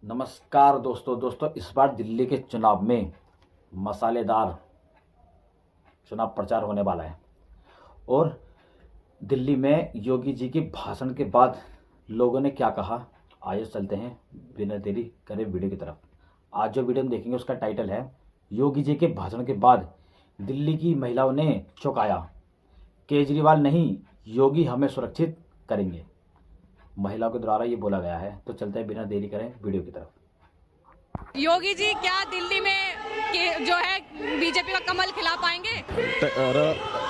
नमस्कार दोस्तों, इस बार दिल्ली के चुनाव में मसालेदार चुनाव प्रचार होने वाला है। और दिल्ली में योगी जी के भाषण के बाद लोगों ने क्या कहा, आइए चलते हैं बिना देरी करे वीडियो की तरफ। आज जो वीडियो हम देखेंगे उसका टाइटल है योगी जी के भाषण के बाद दिल्ली की महिलाओं ने चौंकाया, केजरीवाल नहीं योगी हमें सुरक्षित करेंगे। महिलाओं के द्वारा ये बोला गया है। तो चलते हैं बिना देरी करें वीडियो की तरफ। योगी जी क्या दिल्ली में जो है बीजेपी का कमल खिला पाएंगे?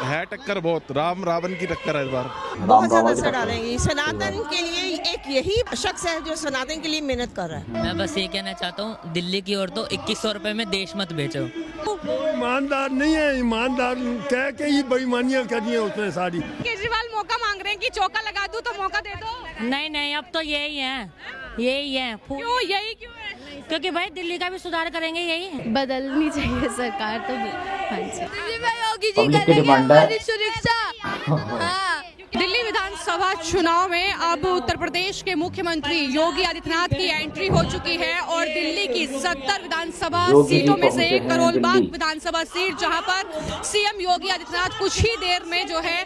है टक्कर, बहुत राम रावण की टक्कर है इस बार। बहुत ज्यादा असर डालेंगी। सनातन के लिए एक यही शख्स है जो सनातन के लिए मेहनत कर रहा है। मैं बस ये कहना चाहता हूँ, दिल्ली की औरतों 2100 रुपए में देश मत बेचो। ईमानदार नहीं है, ईमानदार कह के ही बेईमानियां करनी है उसने सारी। केजरीवाल मौका मांग रहे हैं कि चौका लगा दूं तो मौका दे दो। नहीं, अब तो यही है। क्यों यही क्यों है? क्योंकि भाई दिल्ली का भी सुधार करेंगे, यही बदलनी चाहिए सरकार तो। हाँ जी, योगी पब्लिक की डिमांड है। दिल्ली विधानसभा चुनाव में अब उत्तर प्रदेश के मुख्यमंत्री योगी आदित्यनाथ की एंट्री हो चुकी है और दिल्ली की 70 विधानसभा सीटों में से करोलबाग विधानसभा सीट, जहां पर सीएम योगी आदित्यनाथ कुछ ही देर में जो है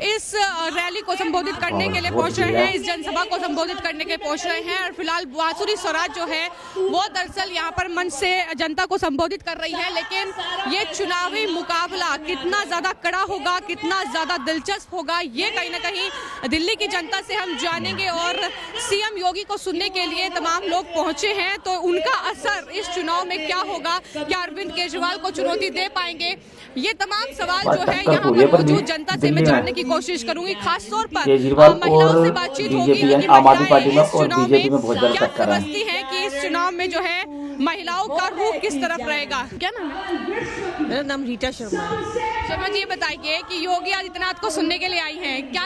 इस रैली को संबोधित करने के लिए पहुंच रहे हैं, इस जनसभा को संबोधित करने के लिए पहुंच रहे हैं। और फिलहाल बांसुरी स्वराज जो है वो दरअसल यहाँ पर मंच से जनता को संबोधित कर रही है। लेकिन ये चुनावी मुकाबला कितना ज्यादा कड़ा होगा, कितना ज्यादा दिलचस्प होगा, ये कहीं ना कहीं दिल्ली की जनता से हम जानेंगे। और सीएम योगी को सुनने के लिए तमाम लोग पहुंचे हैं, तो उनका असर इस चुनाव में क्या होगा, क्या अरविंद केजरीवाल को चुनौती दे पाएंगे, ये तमाम सवाल जो है यहाँ पर मौजूद जनता से मैं जानने की कोशिश करूंगी। खास तौर पर महिलाओं से बातचीत होगी कि महिलाएं इस चुनाव में क्या समझती है कि इस चुनाव में जो है महिलाओं का रुख किस तरफ रहेगा। क्या नाम है? मेरा नाम रीटा शर्मा है। शर्मा जी, ये बताइए कि योगी आदित्यनाथ को सुनने के लिए आई हैं, क्या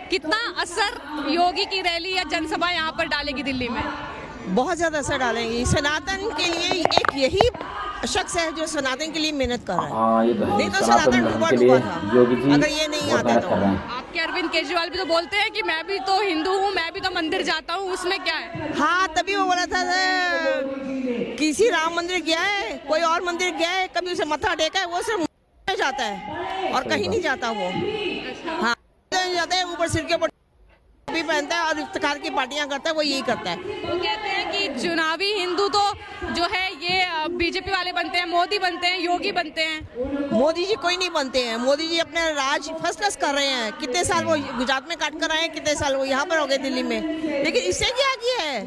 कितना असर योगी की रैली या जनसभा यहाँ पर डालेगी दिल्ली में? बहुत ज्यादा असर डालेंगी। सनातन के लिए एक यही शख्स है जो सनातन के लिए मेहनत कर रहा है। हाँ, ये तो है। नहीं तो सनातन डूबा था योगी जी अगर ये नहीं आता तो। आपके अरविंद केजरीवाल भी तो बोलते हैं कि मैं भी तो हिंदू हूँ, मैं भी तो मंदिर जाता हूँ, उसमें क्या है? हाँ, तभी वो बोला था किसी राम मंदिर गया है, कोई और मंदिर गया है, कभी उसे मत्था टेका है, वो सिर्फ जाता है और कहीं नहीं जाता वो। हाँ, जाता है, ऊपर सिर के ऊपर भी पहनता है और इफ्तिखार की पार्टियां करता है, वो यही करता है। वो कहते हैं कि चुनावी हिंदू तो जो है ये बीजेपी वाले बनते हैं, मोदी बनते हैं, योगी बनते हैं। मोदी जी कोई नहीं बनते हैं। मोदी जी अपने राज फर्स्ट क्लास कर रहे हैं। कितने साल वो गुजरात में काट कर आए हैं, कितने साल वो यहाँ पर हो गए दिल्ली में, लेकिन इससे क्या किया है?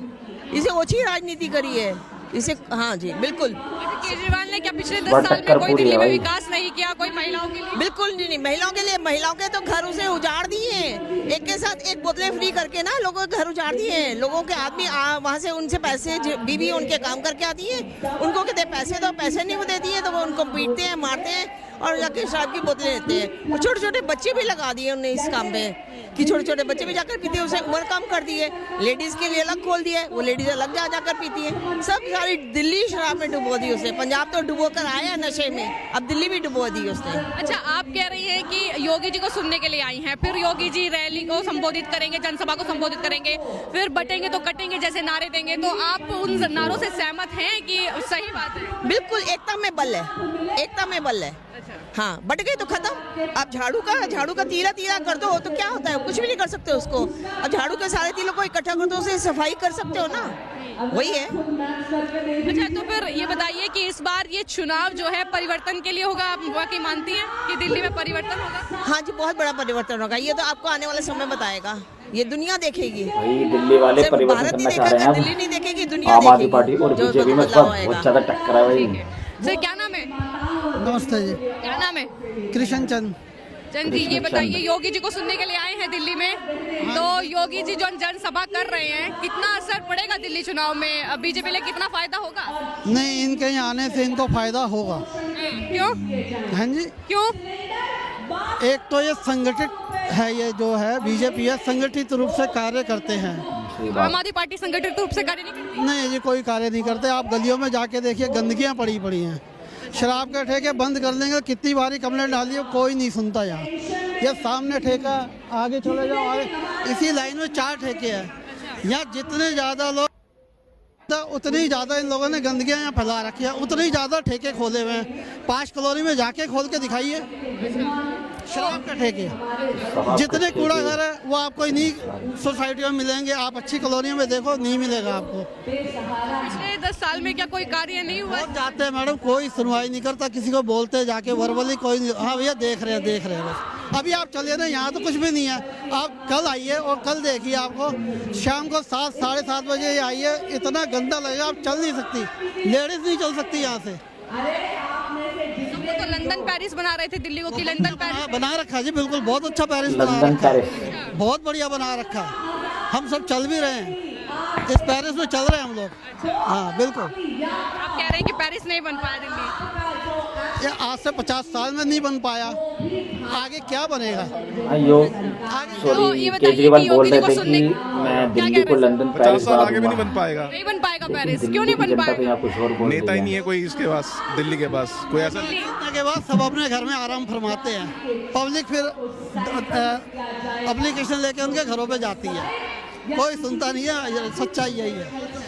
इसे ओछी राजनीति करी है इसे। हाँ जी, बिल्कुल। केजरीवाल ने क्या पिछले 10 साल में कोई दिल्ली में विकास नहीं किया, कोई महिलाओं के लिए? बिल्कुल नहीं, महिलाओं के लिए, महिलाओं के तो घर उसे उजाड़ दिए हैं। एक के साथ एक बोतलें फ्री करके ना लोगों के घर उजाड़ दिए हैं। लोगों के आदमी वहाँ से उनसे पैसे, बीवी उनके काम करके आती है, उनको कहते हैं पैसे दो, पैसे नहीं वो देती है तो वो उनको पीटते हैं, मारते हैं और जाके शराब की बोतलें लेते हैं। और छोटे छोटे बच्चे भी लगा दिए उन्होंने इस काम पे कि छोटे छोटे बच्चे भी जाकर पीते हैं। उसे उम्र कम कर दी है, लेडीज के लिए अलग खोल दिया है, वो लेडीज अलग जाकर पीती है। सब सारी दिल्ली शराब में डुबो दी उसे। पंजाब तो डुबो कर आया नशे में, अब दिल्ली भी डुबो दी उसने। अच्छा, आप कह रही हैं कि योगी जी को सुनने के लिए आई हैं, फिर योगी जी रैली को संबोधित करेंगे, जनसभा को संबोधित करेंगे, फिर बटेंगे तो कटेंगे जैसे नारे देंगे, तो आप उन नारों से सहमत हैं कि सही बात है? बिल्कुल, एकता में बल है, एकता में बल है। हाँ, बट गए तो खत्म। आप झाड़ू का तीरा कर दो तो क्या होता है? कुछ भी नहीं कर सकते उसको। अब झाड़ू के सारे तीलों को इकट्ठा कर दो, उसे सफाई कर सकते हो ना, वही है। अच्छा, तो फिर ये बताइए कि इस बार ये चुनाव जो है परिवर्तन के लिए होगा, आप वाकई मानती हैं कि दिल्ली में परिवर्तन होगा? हाँ जी, बहुत बड़ा परिवर्तन होगा। ये तो आपको आने वाला समय बताएगा, ये दुनिया देखेगी। दिल्ली वाले परिवर्तन करना चाह रहे हैं। दिल्ली नहीं देखेगी, दुनिया आम आदमी देखेगी। पार्टी और बीजेपी में बहुत ज्यादा टक्कर है भाई। सर, क्या नाम है? नमस्ते जी, क्या नाम है? कृष्ण चंद जी, ये बताइए योगी जी को सुनने के लिए आए हैं दिल्ली में, तो योगी जी जो जनसभा कर रहे हैं, कितना असर पड़ेगा दिल्ली चुनाव में? बीजेपी लिए कितना फायदा होगा? नहीं, इनके यहाँ आने से इनको फायदा होगा। क्यों? हाँ जी, क्यों? एक तो ये संगठित है, ये जो है बीजेपी है, संगठित रूप से कार्य करते हैं। आम आदमी पार्टी संगठित रूप से कार्य नहीं करती? नहीं जी, कोई कार्य नहीं करते। आप गलियों में जाके देखिए, गंदगियाँ पड़ी हैं। शराब के ठेके बंद कर देंगे, कितनी बारी कंप्लेंट डाली है, कोई नहीं सुनता। यहाँ ये सामने ठेका, आगे चले जाओ, आगे इसी लाइन में 4 ठेके हैं। यहाँ जितने ज़्यादा लोग उतनी ज़्यादा इन लोगों ने गंदगियाँ यहाँ फैला रखी है, उतनी ज़्यादा ठेके खोले हुए हैं। 5 कॉलोनी में जाके खोल के दिखाइए शराब के ठेके। जितने कूड़ा घर है वो आपको इन्हीं सोसाइटियों में मिलेंगे। आप अच्छी कॉलोनियों में देखो, नहीं मिलेगा आपको। पिछले 10 साल में क्या कोई कार्य नहीं हुआ? जाते हैं मैडम, कोई सुनवाई नहीं करता, किसी को बोलते जाके वर्बली कोई नहीं। हाँ भैया देख रहे हैं बस। अभी आप चलिए ना, यहाँ तो कुछ भी नहीं है। आप कल आइए और कल देखिए, आपको शाम को 7 साढ़े 7 बजे आइए, इतना गंदा लगेगा, आप चल नहीं सकती, लेडीज नहीं चल सकती यहाँ से। तो लंदन पेरिस बना रहे थे दिल्ली को, कि लंदन पेरिस बना रखा जी, बिल्कुल बहुत अच्छा पेरिस बना रखा, बहुत बढ़िया बना रखा। हम सब चल भी रहे हैं, इस पेरिस में चल रहे हैं हम लोग। हाँ बिल्कुल। आप कह रहे हैं कि पेरिस नहीं बन पाया दिल्ली? ये आज से 50 साल में नहीं बन पाया, आगे क्या बनेगा? सॉरी, केजरीवाल बोल रहे थे कि मैं दिल्ली को लंदन पेरिस 50 साल आगे भी नहीं बन पाएगा। नहीं बन पाएगा पेरिस, क्यों नहीं बन पाएगा? नेता ही नहीं है कोई इसके पास, दिल्ली के पास कोई ऐसा नहीं। के बाद सब अपने घर में आराम फरमाते हैं, पब्लिक फिर एप्लीकेशन लेके उनके घरों पे जाती है, कोई सुनता नहीं है। सच्चाई यही है।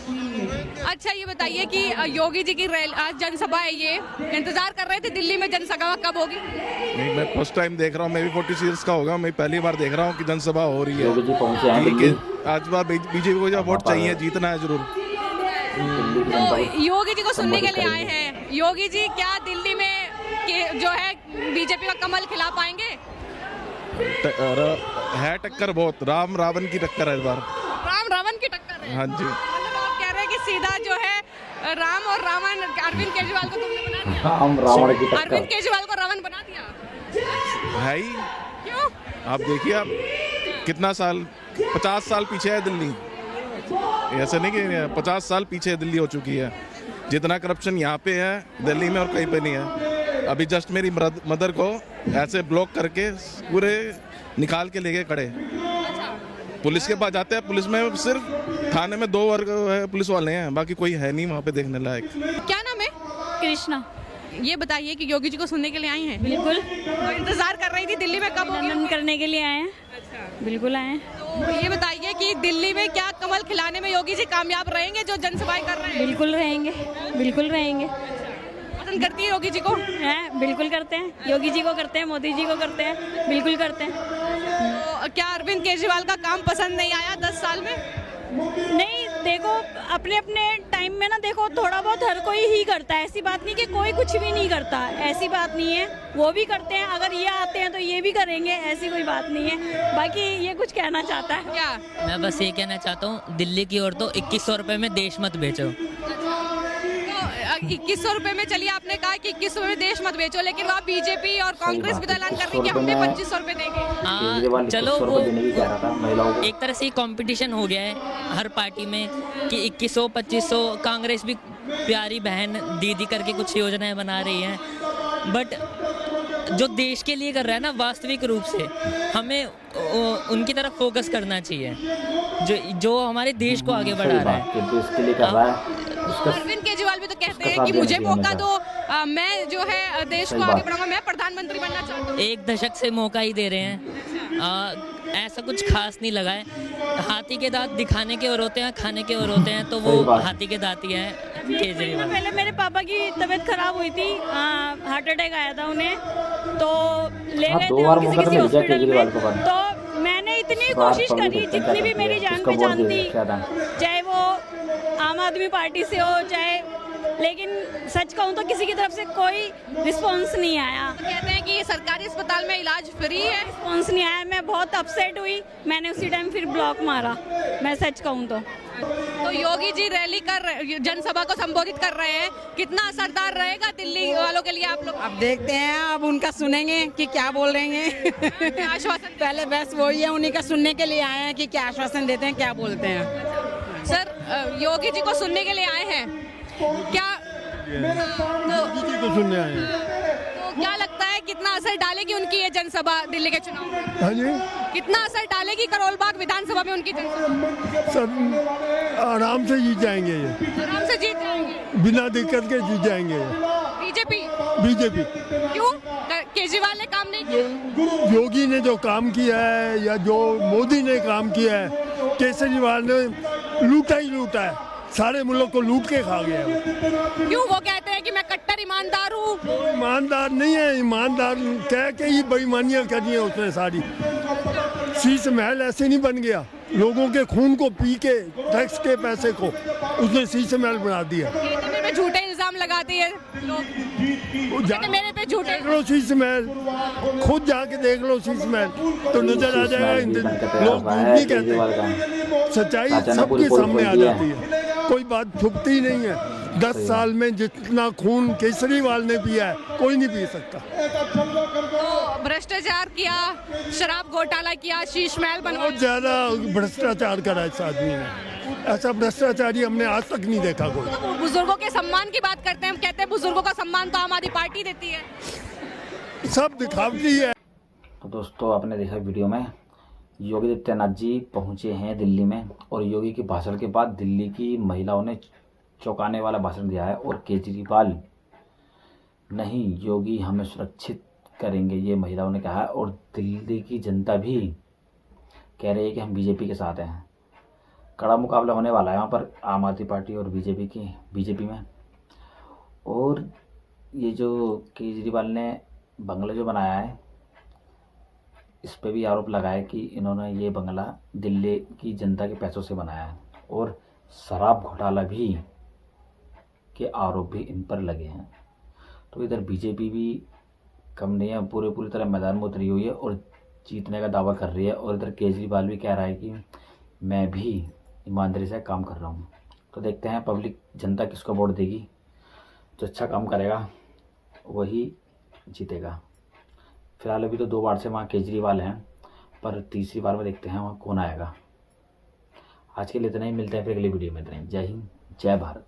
अच्छा ये बताइए कि योगी जी की आज जनसभा है, ये इंतजार कर रहे थे दिल्ली में जनसभा कब होगी? नहीं, मैं फर्स्ट टाइम देख रहा हूँ, मैं भी 40 ईयर्स का होगा, मैं पहली बार देख रहा हूँ कि जनसभा हो रही है। योगी जी पहुंचे हैं दिल्ली। आज बार बीजेपी को जो वोट चाहिए, जीतना है जरूर। तो योगी जी को सुनने के लिए आए हैं। योगी जी क्या दिल्ली में जो है बीजेपी का कमल खिला पाएंगे? है टक्कर बहुत, राम रावण की टक्कर है इस बार। राम रावण की टक्कर है? हाँ जी। मतलब आप कह रहे हैं कि सीधा जो है राम और रावण, अरविंद केजरीवाल को तुमने बना दिया? राम रावण की टक्कर। अरविंद केजरीवाल को रावण बना दिया है ही। क्यों? आप देखिए, आप कितना साल, 50 साल पीछे है दिल्ली। ऐसे नहीं कि 50 साल पीछे दिल्ली हो चुकी है। जितना करप्शन यहाँ पे है दिल्ली में और कहीं पे नहीं है। अभी जस्ट मेरी मदर को ऐसे ब्लॉक करके पूरे निकाल के लेके खड़े, पुलिस के पास जाते हैं। पुलिस में सिर्फ थाने में 2 वर्ग पुलिस वाले हैं, बाकी कोई है नहीं वहाँ पे देखने लायक। क्या नाम है? कृष्णा। ये बताइए कि योगी जी को सुनने के लिए आई हैं? बिल्कुल। तो इंतजार कर रही थी दिल्ली में कब होगी? लंदन करने के लिए आए हैं। बिल्कुल आए हैं। तो ये बताइए कि दिल्ली में क्या कमल खिलाने में योगी जी कामयाब रहेंगे जो जनसभाएं कर रहे हैं? बिल्कुल रहेंगे, बिल्कुल रहेंगे। पसंद करती है योगी जी को? हैं, बिल्कुल करते हैं। योगी जी को करते हैं, मोदी जी को करते हैं, बिल्कुल करते हैं। तो क्या अरविंद केजरीवाल का काम पसंद नहीं आया 10 साल में? नहीं, देखो अपने अपने टाइम में ना, देखो थोड़ा बहुत हर कोई ही करता है। ऐसी बात नहीं कि कोई कुछ भी नहीं करता, ऐसी बात नहीं है। वो भी करते हैं, अगर ये आते हैं तो ये भी करेंगे, ऐसी कोई बात नहीं है। बाकी ये कुछ कहना चाहता है क्या? मैं बस ये कहना चाहता हूँ, दिल्ली की औरतों 2100 रुपये में देश मत बेचो। 2100 रुपए में, चलिए आपने कहा कि 2100 में देश मत बेचो, लेकिन वहाँ बीजेपी और कांग्रेस भी तो ऐलान कर रही है कि हम भी 2500 रुपए देंगे। चलो वो एक तरह से कंपटीशन हो गया है हर पार्टी में कि 2100 2500। कांग्रेस भी प्यारी बहन दीदी करके कुछ योजनाएं बना रही है, बट जो देश के लिए कर रहा है ना, वास्तविक रूप से हमें उनकी तरफ फोकस करना चाहिए जो हमारे देश को आगे बढ़ा रहा है। अरविंद केजरीवाल भी तो कहते हैं कि मुझे मौका दो, मैं जो है देश को आगे बढ़ाऊंगा, मैं प्रधानमंत्री बनना चाहता हूँ। 1 दशक से मौका ही दे रहे हैं। ऐसा कुछ खास नहीं लगा है। हाथी के दांत दिखाने के और होते हैं, खाने के और होते हैं, तो वो हाथी के दांत ही है केजरीवाल। पहले मेरे पापा की तबीयत खराब हुई थी, हार्ट अटैक आया था उन्हें, तो ले गए थे किसी हॉस्पिटल में। तो मैंने इतनी कोशिश करी, जितनी भी मेरी जान पहचान थी, चाहे वो आम आदमी पार्टी से हो चाहे, लेकिन सच कहूँ तो किसी की तरफ से कोई रिस्पॉन्स नहीं आया। तो कहते हैं कि सरकारी अस्पताल में इलाज फ्री है, रिस्पॉन्स नहीं आया। मैं बहुत अपसेट हुई, मैंने उसी टाइम फिर ब्लॉक मारा, मैं सच कहूँ तो। योगी जी रैली कर, जनसभा को संबोधित कर रहे हैं, कितना असरदार रहेगा दिल्ली वालों के लिए आप लोग? अब देखते हैं, अब उनका सुनेंगे कि क्या बोल रहे हैं। आश्वासन पहले बस वही है, उन्हीं का सुनने के लिए आए हैं कि क्या आश्वासन देते हैं, क्या बोलते हैं। सर, योगी जी को सुनने के लिए आए हैं क्या? योगी जी को सुनने आए हैं। तो क्या लगता है कितना असर डालेगी उनकी ये जनसभा दिल्ली के चुनाव में? हाँ जी, कितना असर डालेगी करोल बाग विधानसभा में उनकी जनसभा? सब आराम से जीत जाएंगे, ये आराम से जीत जाएंगे, बिना दिक्कत के जीत जाएंगे। बीजेपी क्यों? केजरीवाल ने काम नहीं किया? योगी ने जो काम किया है या जो मोदी ने काम किया है, केजरीवाल ने लूटा ही लूटा है। सारे मुल्क को लूट के खा गया है वो। क्यों? वो कहते हैं कि मैं कट्टर ईमानदार हूँ। ईमानदार नहीं है, ईमानदार कह के ही बेईमानियां करी हैं उसने सारी। शीश महल ऐसे नहीं बन गया, लोगों के खून को पी के टैक्स के पैसे को उसने शीश महल बना दिया। मेरे पे झूठे इल्जाम लगाते हैं लोग, कहते मेरे पे झूठे। देख लो शीश महल, खुद जाके देख लो शीश महल तो नजर आ जाएगा। लोग नहीं कहते, सच्चाई सबके सामने आ जाती है, कोई बात छुपती नहीं है। 10 साल में जितना खून केजरीवाल ने पिया है कोई नहीं पी सकता। तो भ्रष्टाचार किया, शराब घोटाला किया, शीश महल बनवाया। बहुत ज्यादा भ्रष्टाचार करा इस आदमी ने, ऐसा भ्रष्टाचारी हमने आज तक नहीं देखा कोई। तो बुजुर्गों के सम्मान की बात करते हैं, हम कहते हैं बुजुर्गों का सम्मान तो आम आदमी पार्टी देती है। सब दिखावटी है। तो दोस्तों आपने देखा वीडियो में, योगी आदित्यनाथ जी पहुंचे हैं दिल्ली में और योगी के भाषण के बाद दिल्ली की महिलाओं ने चौंकाने वाला भाषण दिया है। और केजरीवाल नहीं, योगी हमें सुरक्षित करेंगे, ये महिलाओं ने कहा है। और दिल्ली की जनता भी कह रही है कि हम बीजेपी के साथ हैं। कड़ा मुकाबला होने वाला है यहाँ पर आम आदमी पार्टी और बीजेपी में। और ये जो केजरीवाल ने बंगला जो बनाया है, इस पे भी आरोप लगाया कि इन्होंने ये बंगला दिल्ली की जनता के पैसों से बनाया है। और शराब घोटाला भी के आरोप भी इन पर लगे हैं। तो इधर बीजेपी भी कम नहीं है, पूरी तरह मैदान में उतरी हुई है और जीतने का दावा कर रही है। और इधर केजरीवाल भी कह रहा है कि मैं भी ईमानदारी से काम कर रहा हूँ। तो देखते हैं पब्लिक जनता किसको वोट देगी, जो अच्छा काम करेगा वही जीतेगा। फिलहाल अभी तो 2 बार से वहाँ केजरीवाल हैं, पर तीसरी बार में देखते हैं वहाँ कौन आएगा। आज के लिए इतना ही, मिलते हैं फिर अगली वीडियो में। इतना ही, जय हिंद जय भारत।